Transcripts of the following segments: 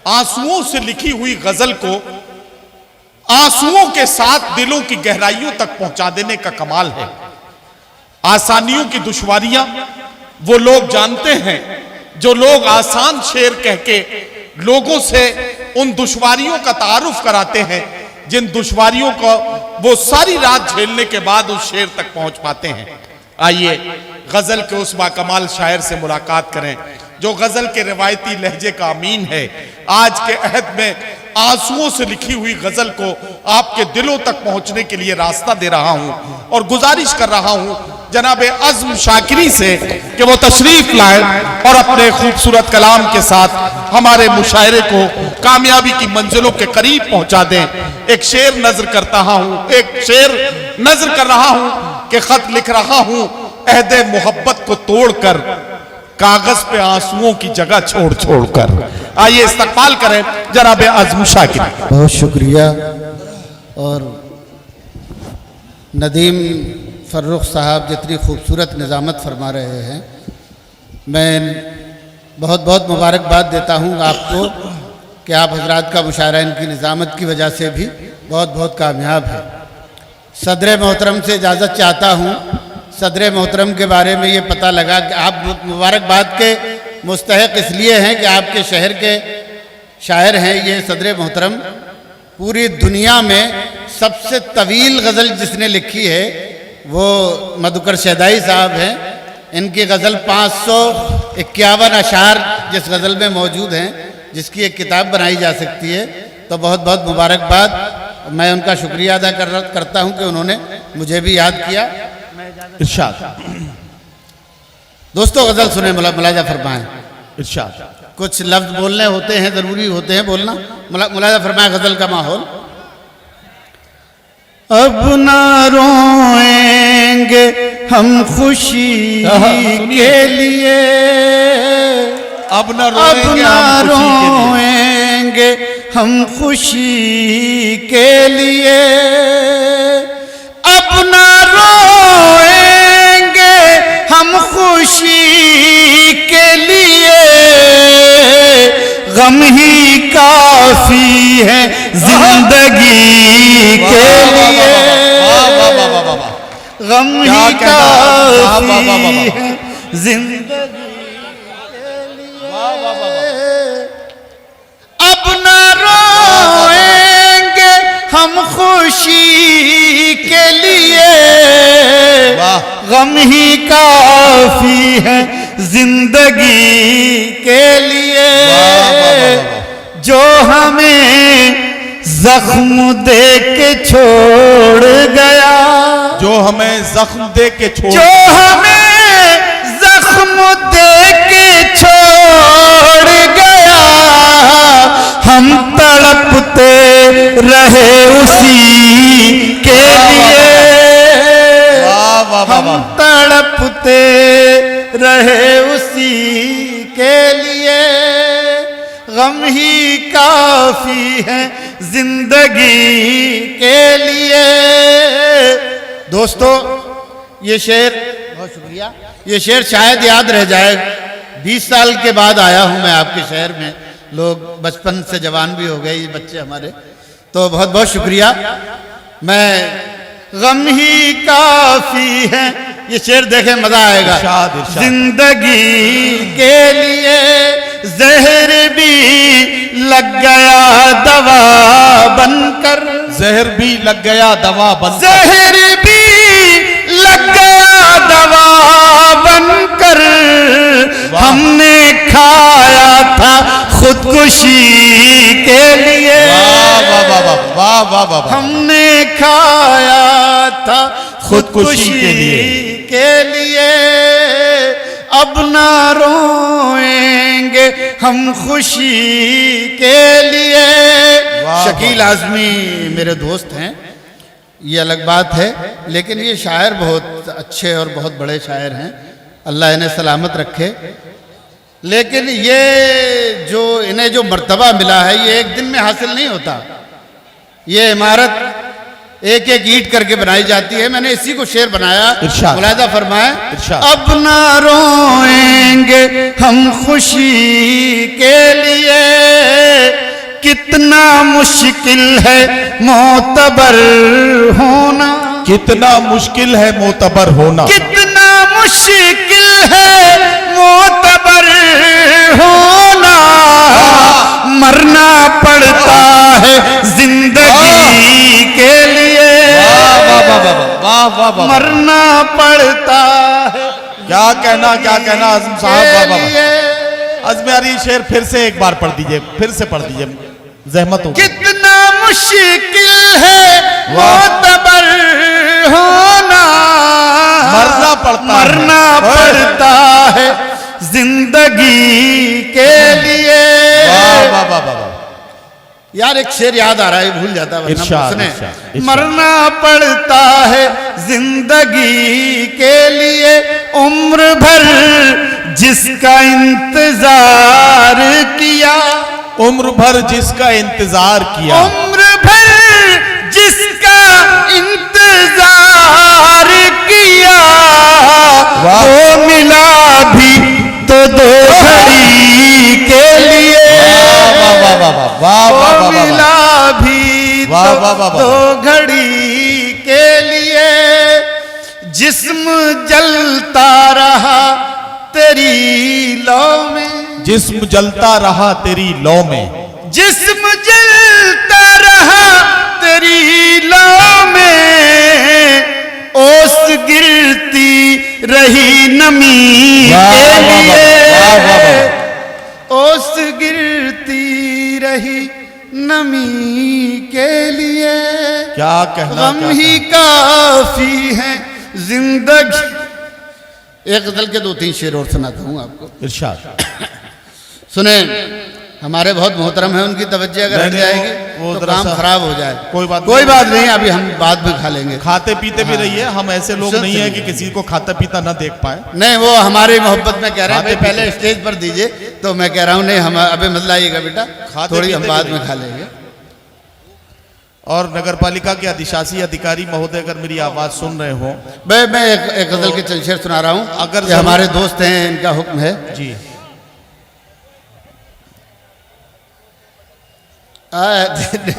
आंसुओं से लिखी हुई गजल को आंसुओं के साथ दिलों की गहराइयों तक पहुंचा देने का कमाल है। आसानियों की दुश्वारियां वो लोग जानते हैं जो लोग आसान शेर कह के लोगों से उन दुश्वारियों का तारुफ कराते हैं, जिन दुश्वारियों को वो सारी रात झेलने के बाद उस शेर तक पहुंच पाते हैं। आइए गजल के उस बाकमाल शायर से मुलाकात करें जो गजल के रिवायती लहजे का अमीन है। आज के अहद में आंसुओं से लिखी हुई गजल को आपके दिलों तक पहुंचने के लिए रास्ता दे रहा हूं और गुजारिश कर रहा हूं जनाबे अज़्म शाकिरी से कि वो तशरीफ लाए और अपने खूबसूरत कलाम के साथ हमारे मुशायरे को कामयाबी की मंजिलों के करीब पहुंचा दें। एक शेर नजर कर रहा हूं कि खत लिख रहा हूं अहदे मोहब्बत को तोड़कर, कागज पे आंसुओं की जगह छोड़ छोड़ कर। आइए इस्तकबाल करें जनाबे अज़्म शाकिरी। बहुत शुक्रिया। और नदीम फर्रुख साहब जितनी खूबसूरत निज़ामत फरमा रहे हैं, मैं बहुत बहुत मुबारकबाद देता हूँ आपको कि आप हजरात का मुशायरा इनकी निज़ामत की वजह से भी बहुत बहुत कामयाब है। सदर मोहतरम से इजाज़त चाहता हूँ। सदर मोहतरम के बारे में ये पता लगा कि आप मुबारकबाद के मुस्तहक इसलिए हैं कि आपके शहर के शायर हैं। ये सदर मोहतरम पूरी दुनिया में सबसे तवील गज़ल जिसने लिखी है वो मधुकर शहदाई साहब हैं। इनकी गज़ल 551 अशार जिस गज़ल में मौजूद हैं, जिसकी एक किताब बनाई जा सकती है। तो बहुत बहुत मुबारकबाद। मैं उनका शुक्रिया अदा करता हूं कि उन्होंने मुझे भी याद किया। इरशाद। दोस्तों गज़ल सुने, मुलाजा फरमाएं। इरशाद। कुछ लफ्ज़ बोलने होते हैं, ज़रूरी होते हैं बोलना। मुलाजा फरमाएं गज़ल का माहौल। अब ना रोएंगे हम खुशी के लिए, अब ना रोएंगे हम खुशी के लिए, अब ना रोएंगे हम खुशी के लिए, गम ही काफी है जिंदगी के लिए, गम ही काफी है जिंदगी के लिए, अब न रोएंगे हम खुशी के लिए, गम ही काफी है जिंदगी के लिए, जो हमें जख्म दे के छोड़ गया, जो हमें जख्म दे के छोड़, जो हमें जख्म दे के छोड़ गया, हम तड़पते रहे उसी के लिए, हम तड़पते रहे उसी के लिए, गम ही काफी है जिंदगी के लिए। दोस्तों ये शेर, बहुत शुक्रिया, ये शेर शायद याद रह जाए। 20 साल के बाद आया हूं मैं आपके शहर में, लोग बचपन से जवान भी हो गए ये बच्चे हमारे, तो बहुत बहुत शुक्रिया। मैं गम ही काफी है, ये शेर देखें मजा आएगा। जिंदगी के लिए जहर भी लग गया दवा बनकर, जहर भी लग गया दवा बनकर, जहर भी लग गया दवा बनकर, हमने खाया था खुदकुशी के लिए, हमने खाया था खुदकुशी के लिए, अब ना रोएंगे हम खुशी के लिए। शकील आज़मी मेरे दोस्त हैं, ये अलग बात है, लेकिन ये शायर बहुत अच्छे और बहुत बड़े शायर हैं, अल्लाह इन्हें सलामत रखे। लेकिन ये जो इन्हें जो मर्तबा मिला है ये एक दिन में हासिल नहीं होता। ये इमारत एक एक ईंट करके बनाई जाती है। मैंने इसी को शेर बनाया, इरशाद। मुलाहिजा फरमाए। इरशाद। अब ना रोएंगे हम खुशी के लिए, कितना मुश्किल है मोतबर होना, कितना मुश्किल है मोतबर होना, कितना मुश्किल है मोतबर होना, मरना पड़ता है जिंदगी के लिए, वाह वाह वाह, मरना पड़ता है क्या कहना आज़म साहब, वाह वाह वाह। अजमेरी शेर फिर से एक बार पढ़ दीजिए, फिर से पढ़ दीजिए, जहमत होगी। कितना मुश्किल है मोतबर होना, मरना पड़ता है जिंदगी के लिए। वाह वाह वाह। यार एक शेर याद आ रहा है, भूल जाता है इरशाद, वरना इरशाद, इरशाद। मरना पड़ता है जिंदगी के लिए, उम्र भर जिसका इंतजार किया, उम्र भर जिसका इंतजार किया, उम्र भर जिसका इंतजार किया, वो मिला भी तो दो घड़ी के लिए, वाह वाह वाह वाह वाह वाह, मिला भी वाह वाह वाह वाह, दो घड़ी के लिए, जिस्म जलता रहा तेरी लौ में, जिस्म जलता रहा तेरी लौ में, जिस्म जलता रहा तेरी लौ में, ओस गिरती रही नमी के लिए, ओस गिरती रही नमी के लिए, क्या कहना, गम ही काफी है जिंदगी। एक गजल के 2-3 शेर और सुनाता हूँ आपको। इरशाद। सुने, हमारे बहुत मोहतरम है, उनकी तवज्जो अगर हट जाएगी वो तो काम खराब हो जाए। कोई बात नहीं, अभी हम बाद में खा लेंगे। खाते पीते भी रहिए, हम ऐसे लोग नहीं है कि किसी को खाता पीता ना देख पाए। नहीं, वो हमारी मोहब्बत में कह रहे हैं भाई पहले स्टेज पर दीजिए, तो मैं कह रहा हूँ नहीं, हम अभी मत लाइएगा बेटा, थोड़ी हम बाद में खा लेंगे। और नगर पालिका के अधिशासी अधिकारी महोदय अगर मेरी आवाज सुन रहे हो, मैं एक गजल के चंद शेर सुना रहा हूँ, अगर हमारे दोस्त हैं, इनका हुक्म है जी।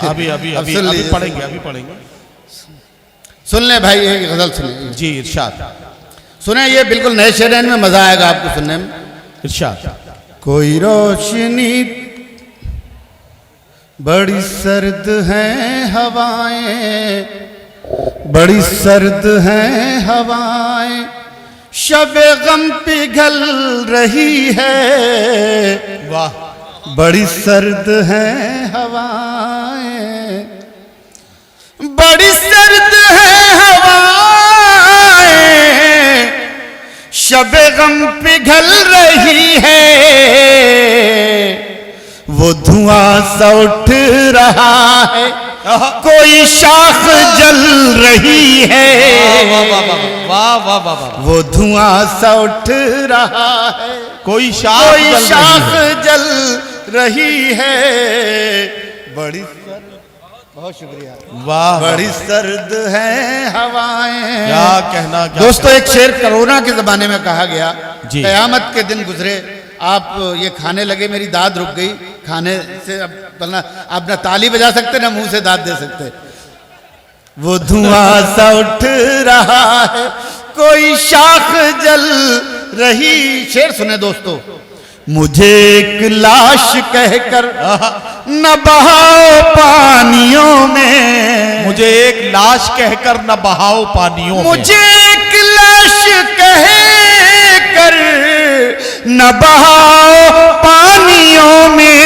अभी पढ़ेंगे। सुन ले भाई, ये गजल सुने जी। इरशाद। सुने, ये बिल्कुल नए शेर हैं, इनमें मजा आएगा आपको सुनने में। इरशाद। कोई रोशनी बड़ी सर्द हैं हवाएं, बड़ी सर्द हैं हवाएं, शबे गम पिघल रही है, वाह। बड़ी सर्द हैं हवाएं, बड़ी सर्द हैं हवाएं, शबे गम पिघल रही है, वो धुआं सा उठ रहा है, कोई शाख जल रही है, वाह वाह वाह, वो धुआं सा उठ रहा है, कोई शाख जल रही है, बड़ी सर्द, बहुत शुक्रिया, वाह, बड़ी सर्द है हवाएं। क्या कहना, दोस्तों, एक शेर कोरोना के जमाने में कहा गया, जी। कयामत के दिन गुजरे, आप ये खाने लगे, मेरी दाद रुक गई खाने से, अब आप ना ताली बजा सकते ना मुंह से दाद दे सकते, वो धुआं सा उठ रहा है, कोई शाख जल रही। शेर सुने दोस्तों, मुझे एक लाश कहकर न बहाओ पानियों में, मुझे एक लाश कहकर न बहाओ पानियों में, मुझे एक लाश कहकर न बहाओ पानियों में,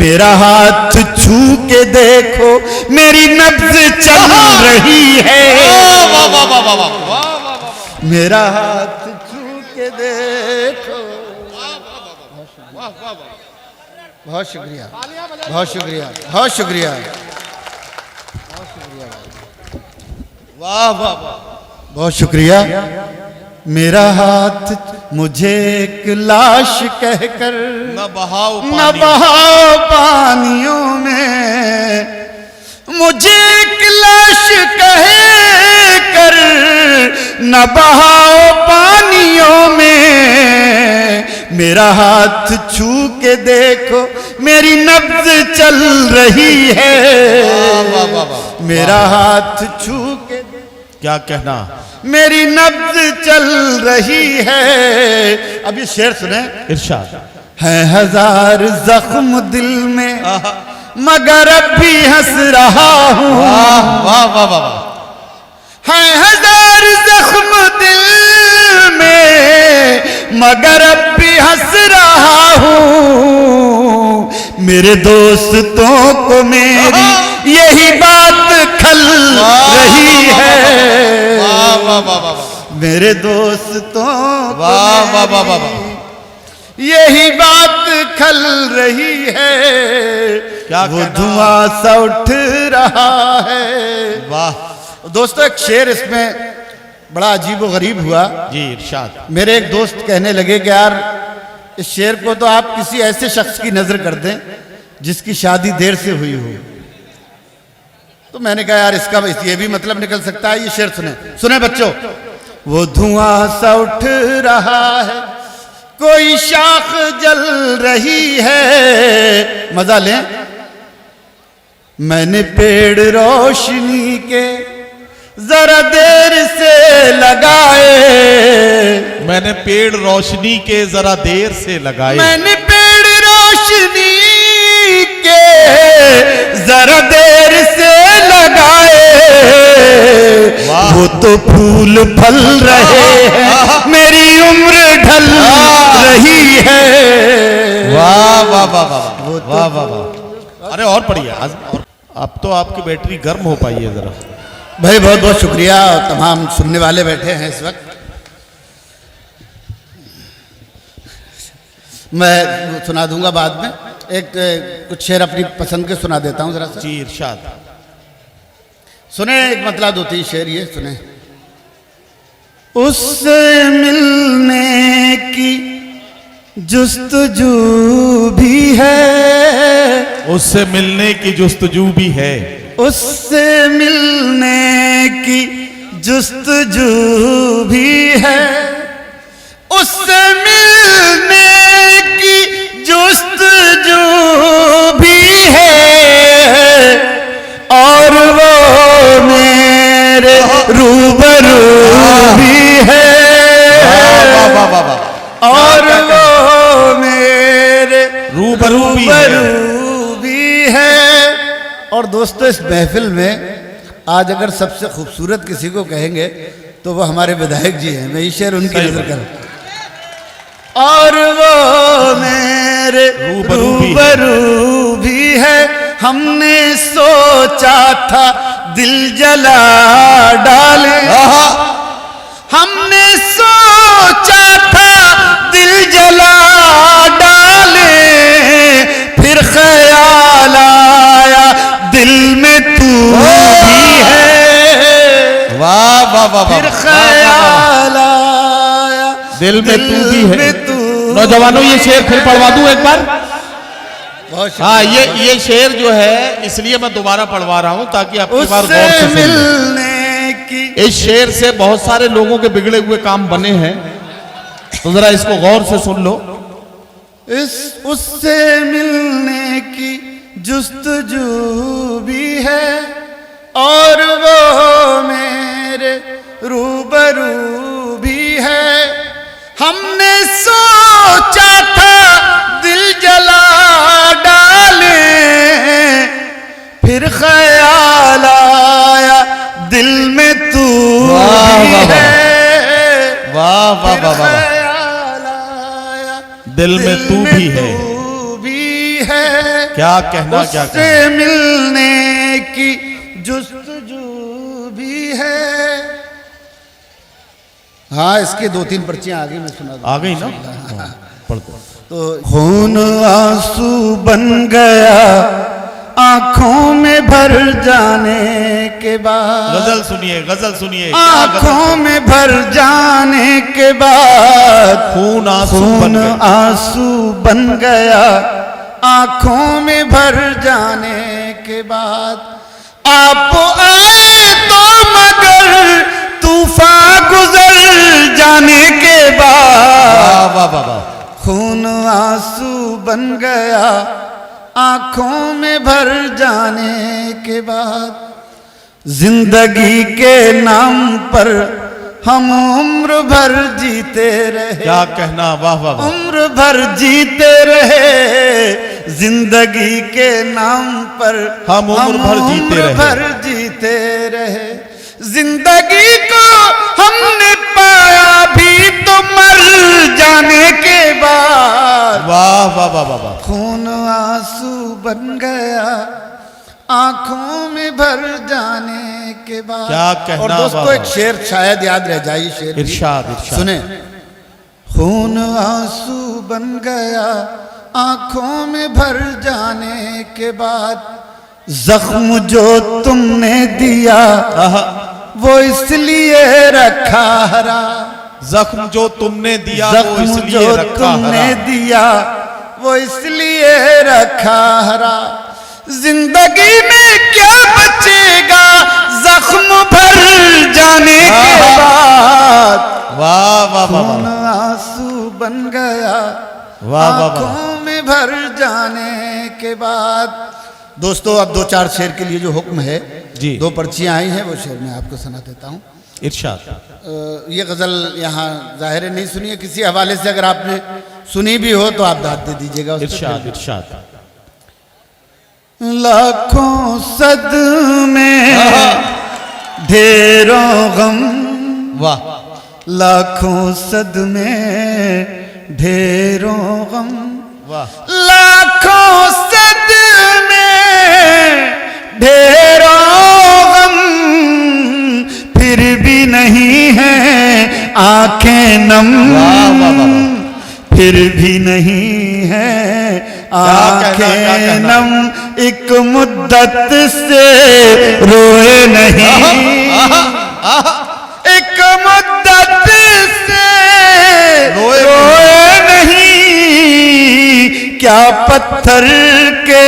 मेरा हाथ छू के देखो मेरी नब्ज चल रही है, मेरा हाथ छू के देखो। बहुत शुक्रिया, बहुत शुक्रिया, बहुत शुक्रिया, वाह वाह, बहुत शुक्रिया। मेरा हाथ मुझे एक लाश कहकर न बहाओ पानियों में, मुझे एक लाश कहे कर न बहाओ पानियों में, मेरा हाथ छू के देखो मेरी नब्ज चल रही है। वाह वाह वाह, मेरा हाथ छू के क्या कहना, मेरी नब्ज चल रही है। अब ये शेर सुने। इरशाद। है हजार जख्म दिल में मगर अब भी हंस रहा हूँ। वाह वाह वाह वाह, है हजार जख्म दिल में मगर अब भी हंस रहा हूँ। मेरे दोस्तों को मेरी यही बात खल रही है। वाह वाह वाह वाह, मेरे दोस्तों को वाह वाह वाह वाह, यही बात खल रही है। क्या वो कहना? धुआं सा उठ रहा है। वाह दोस्तों एक शेर इसमें बड़ा अजीब व गरीब हुआ। जी, इरशाद। मेरे एक दोस्त कहने लगे कि यार इस शेर को तो आप किसी ऐसे शख्स की नजर कर दें जिसकी शादी देर से हुई हो। तो मैंने कहा यार इसका ये भी मतलब निकल सकता है। ये शेर सुने, सुने बच्चों। वो धुआं सा उठ रहा है, कोई शाख जल रही है। मजा लें। मैंने पेड़ रोशनी के जरा देर से लगाए, मैंने पेड़ रोशनी के जरा देर से लगाए, मैंने पेड़ रोशनी के जरा देर से लगाए। वाह। वो तो फूल फल रहे हैं, मेरी उम्र ढल रही है। वाह वाह वाह वाह वाह वाह वाह। अरे और पढ़िए आज, और अब तो आपकी बैटरी गर्म हो पाई है जरा। भाई बहुत बहुत शुक्रिया। तमाम सुनने वाले बैठे हैं इस वक्त। मैं सुना दूंगा बाद में। एक कुछ शेर अपनी पसंद के सुना देता हूं जरा सा। जी, इरशाद। सुने, एक मतलब दो तीन शेर ये सुने। उससे मिलने की जुस्तजू भी है, उससे मिलने की जुस्तजू भी है, उससे मिलने की जुस्तजू भी है, उससे मिलने की जुस्तजू भी है। और वो मेरे रूबरू भी है, वाह वाह वाह वाह, और वो मेरे रूबरू भी है। रूबरू भी है। और दोस्तों इस महफिल में आज अगर सबसे खूबसूरत किसी को कहेंगे तो वो हमारे विधायक जी हैं। मैं ये शेर उनकी सही नजर बात। करूं। और वो मेरे रूबरू भी है। हमने सोचा था दिल जला डाले, हमने सोचा था दिल जला डाले, फिर ख्याल आया दिल में तू भी है। वाह वाह वाह फिर वाह, ख्याल आया दिल में तू भी है। तू नौजवानों ये शेर फिर पढ़वा दूं एक बार। बहुत हाँ, ये शेर जो है इसलिए मैं दोबारा पढ़वा रहा हूं ताकि आपकी बार उससे गौर से सुन लें। मिलने की इस शेर से बहुत सारे लोगों के बिगड़े हुए काम बने हैं, तो जरा इसको गौर से सुन लो। उससे मिलने की जुस्तजू भी है, और वो मेरे रूबरू भी है। हमने सोचा था दिल जला डाले, फिर ख्याल आया दिल में तू भी है। वाह वाह वाह वाह, ख्याल आया दिल में तू भी है। तू भी है। क्या कहना, क्या उससे कहना। मिलने की जुस्तजू भी है। हाँ, इसके दो तीन पर्चियां आगे मैं सुना दूं। आ गई ना, पढ़ दो। तो खून आंसू बन गया आंखों में भर जाने के बाद, गजल सुनिए, गजल सुनिए। आंखों में भर जाने के बाद खून आंसू बन खून गया। आंसू बन गया आंखों में भर जाने के बाद। आप आए तो मगर तूफान गुजर जाने के बाद वाह वाह वाह, खून आंसू बन गया आंखों में भर जाने के बाद। जिंदगी के नाम पर हम उम्र भर जीते रहे, क्या कहना, वाह वाह वाह, उम्र भर जीते रहे। जिंदगी के नाम पर हम उम्र भर जीते उम्र रहे। भर जीते रहे। जिंदगी को हमने पाया भी तो मर जाने के बाद। वाह वाह वाह वाह वाह, खून आंसू बन गया आंखों में भर जाने के बाद। क्या कहना, और दोस्तों वाह, एक शेर शायद याद रह जाए, शेर भी। इरशाद इरशाद, सुने। खून आंसू बन गया आंखों में भर जाने के बाद। जख्म जो तुमने दिया वो इसलिए रखा हरा। जख्म जो तुमने दिया वो जख्म इसलिए जो रखा तुमने हरा। दिया वो इसलिए रखा हरा। जिंदगी में क्या बचेगा जख्म भर जाने के बाद। वाह वाह वाह खून वाह, आंसू बन गया वाह वाह वाह, आंखों में भर जाने के बाद। दोस्तों अब दो चार शेर के लिए जो हुक्म है जी। दो पर्चियां आई हैं वो शेर मैं आपको सुना देता हूँ। इरशाद। ये गजल यहाँ जाहिर है नहीं सुनी है, किसी हवाले से अगर आपने सुनी भी हो तो आप दाद दे दीजिएगा। इरशाद इरशाद। लाखों सदमे ढेरों गम, वाह, लाखों सदमे ढेरों गम, वाह, लाखों सदमे ढेरों गम, फिर भी नहीं है आंखें नम। वाह वाह वाह, फिर भी नहीं है आंखें नम। एक मुद्दत से रोए नहीं, एक मुद्दत से रोए नहीं। क्या पत्थर के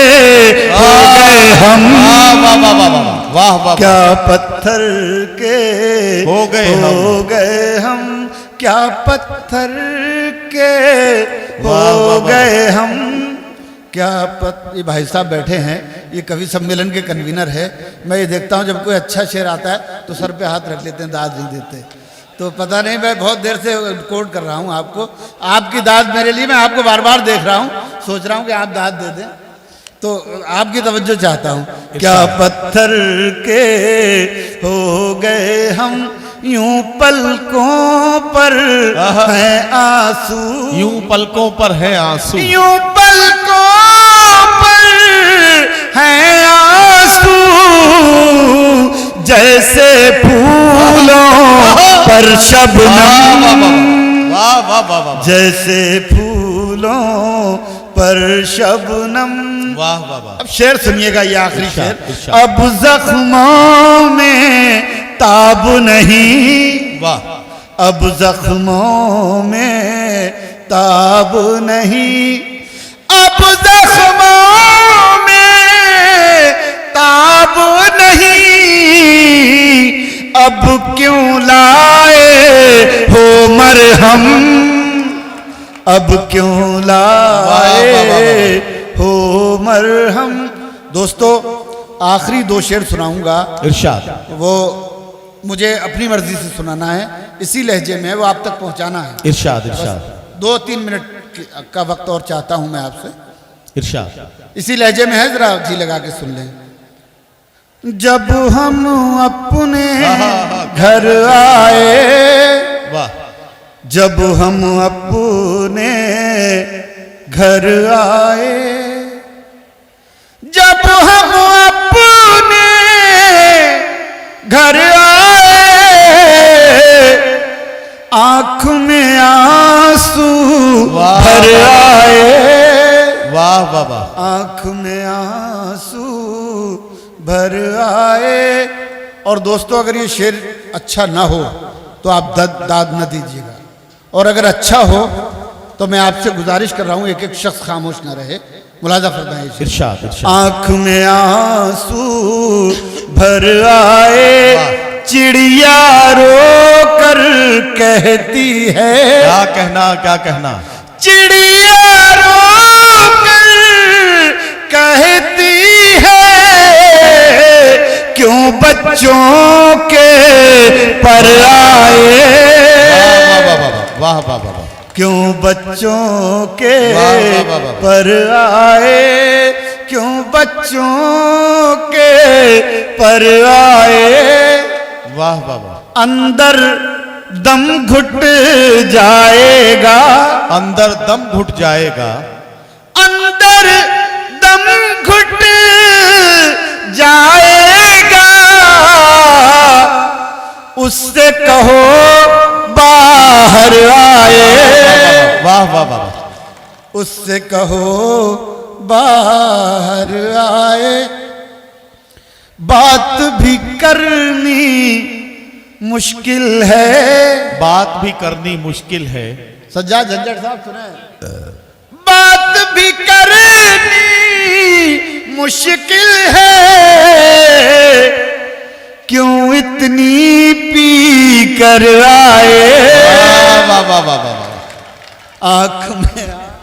हो गए हम, वाह वाह वाह वाह वाह वाह, क्या पत्थर के हो गए हम, क्या पत्थर के वाह, हो वाह, वाह। गए हम। क्या ये भाई साहब बैठे हैं, ये कवि सम्मेलन के कन्वीनर है। मैं ये देखता हूँ जब कोई अच्छा शेर आता है तो सर पे हाथ रख लेते हैं, दाद नहीं देते। तो पता नहीं, मैं बहुत देर से कोट कर रहा हूँ आपको, आपकी दाद मेरे लिए, मैं आपको बार बार देख रहा हूँ, सोच रहा हूँ कि आप दाद दे दें, तो आपकी तवज्जो चाहता हूँ। क्या पत्थर के हो गए हम, यूं पलकों पर है आंसू, यूं पलकों पर है आंसू, यूं पलकों पर है आंसू, जैसे फूलों पर शबनम, वाह वाह वाह वाह, जैसे फूलों पर शबनम। वाह वाह वाह। अब शेर सुनिएगा, ये आखिरी शेर। इरशाद। अब जख्मों में ताब नहीं, वाह, अब जख्मों में ताब नहीं, अब जख्मों में ताब नहीं। अब क्यों लाए हो मरहम, अब क्यों लाए हो मरहम। दोस्तों आखिरी दो शेर सुनाऊंगा, इरशाद, वो मुझे अपनी मर्जी से सुनाना है, इसी लहजे में वो आप तक पहुंचाना है। इरशाद इरशाद, 2-3 मिनट का वक्त और चाहता हूं मैं आपसे, इरशाद। इसी लहजे में है, जरा जी लगा के सुन लें। जब हम अपने घर आए, वाह, जब हम अपने घर आए, जब हम अपने घर आए, आंख में आंसू भर आए, वाह वाह वाह, आंख में आंसू भर आए। और दोस्तों अगर ये शेर अच्छा ना हो तो आप दाद न दीजिएगा, और अगर अच्छा हो तो मैं आपसे गुजारिश कर रहा हूं एक एक शख्स खामोश ना रहे, मुलाजा फरमाइए। इरशाद इरशाद। आंख में आंसू भर आए, चिड़िया रो कर कहती है। क्या कहना क्या कहना। चिड़िया रो कर कहती है, क्यों बच्चों के पर आए। वाह वाह वाह। क्यों बच्चों के वाह, वाह, वाह, वाह। पर आए, क्यों बच्चों के पर आए। वाह वाह वाह। अंदर दम घुट जाएगा, अंदर दम घुट जाएगा, अंदर दम घुट जाएगा। उससे कहो बाहर आए। वाह वाह वाह। उससे कहो बाहर आए। बात भी करनी मुश्किल है, बात भी करनी मुश्किल है। सज्जाद झंझट साहब सुने। बात भी करनी मुश्किल है, क्यों इतनी पी कर आए। वाह वाह वाह वाह। आंख में